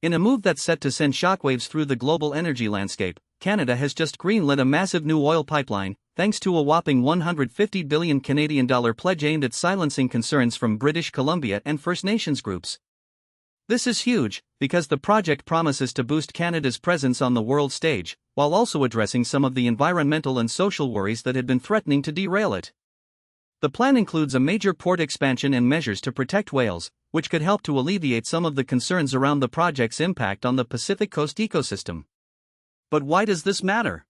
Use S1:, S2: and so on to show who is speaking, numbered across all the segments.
S1: In a move that's set to send shockwaves through the global energy landscape, Canada has just greenlit a massive new oil pipeline, thanks to a whopping $150 billion Canadian pledge aimed at silencing concerns from British Columbia and First Nations groups. This is huge, because the project promises to boost Canada's presence on the world stage, while also addressing some of the environmental and social worries that had been threatening to derail it. The plan includes a major port expansion and measures to protect whales, which could help to alleviate some of the concerns around the project's impact on the Pacific Coast ecosystem. But why does this matter?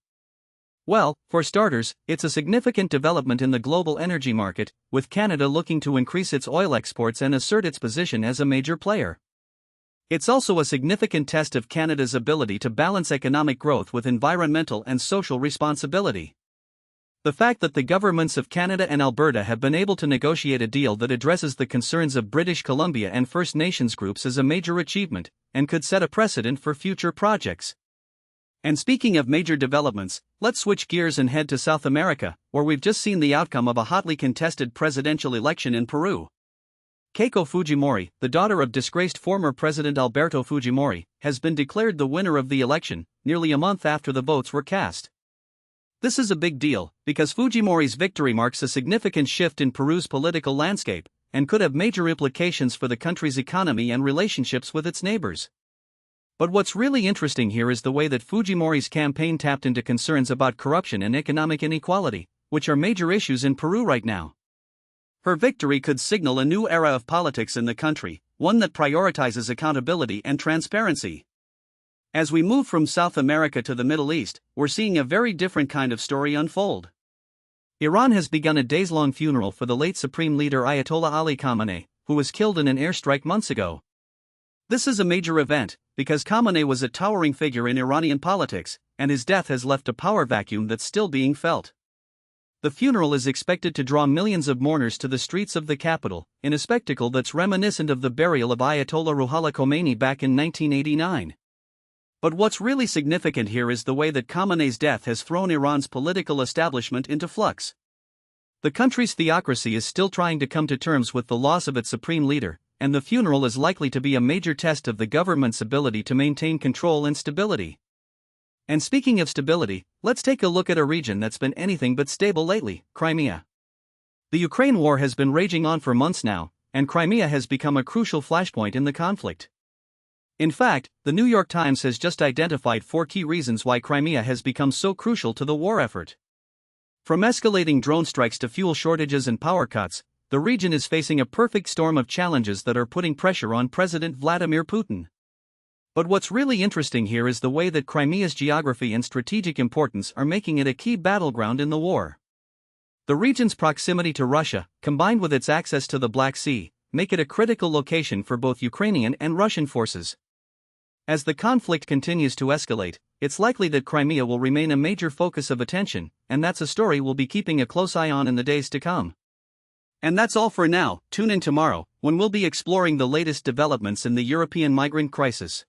S1: Well, for starters, it's a significant development in the global energy market, with Canada looking to increase its oil exports and assert its position as a major player. It's also a significant test of Canada's ability to balance economic growth with environmental and social responsibility. The fact that the governments of Canada and Alberta have been able to negotiate a deal that addresses the concerns of British Columbia and First Nations groups is a major achievement, and could set a precedent for future projects. And speaking of major developments, let's switch gears and head to South America, where we've just seen the outcome of a hotly contested presidential election in Peru. Keiko Fujimori, the daughter of disgraced former President Alberto Fujimori, has been declared the winner of the election, nearly a month after the votes were cast. This is a big deal, because Fujimori's victory marks a significant shift in Peru's political landscape, and could have major implications for the country's economy and relationships with its neighbors. But what's really interesting here is the way that Fujimori's campaign tapped into concerns about corruption and economic inequality, which are major issues in Peru right now. Her victory could signal a new era of politics in the country, one that prioritizes accountability and transparency. As we move from South America to the Middle East, we're seeing a very different kind of story unfold. Iran has begun a days-long funeral for the late Supreme Leader Ayatollah Ali Khamenei, who was killed in an airstrike months ago. This is a major event, because Khamenei was a towering figure in Iranian politics, and his death has left a power vacuum that's still being felt. The funeral is expected to draw millions of mourners to the streets of the capital, in a spectacle that's reminiscent of the burial of Ayatollah Ruhollah Khomeini back in 1989. But what's really significant here is the way that Khamenei's death has thrown Iran's political establishment into flux. The country's theocracy is still trying to come to terms with the loss of its supreme leader, and the funeral is likely to be a major test of the government's ability to maintain control and stability. And speaking of stability, let's take a look at a region that's been anything but stable lately, Crimea. The Ukraine war has been raging on for months now, and Crimea has become a crucial flashpoint in the conflict. In fact, the New York Times has just identified 4 key reasons why Crimea has become so crucial to the war effort. From escalating drone strikes to fuel shortages and power cuts, the region is facing a perfect storm of challenges that are putting pressure on President Vladimir Putin. But what's really interesting here is the way that Crimea's geography and strategic importance are making it a key battleground in the war. The region's proximity to Russia, combined with its access to the Black Sea, make it a critical location for both Ukrainian and Russian forces. As the conflict continues to escalate, it's likely that Crimea will remain a major focus of attention, and that's a story we'll be keeping a close eye on in the days to come. And that's all for now. Tune in tomorrow, when we'll be exploring the latest developments in the European migrant crisis.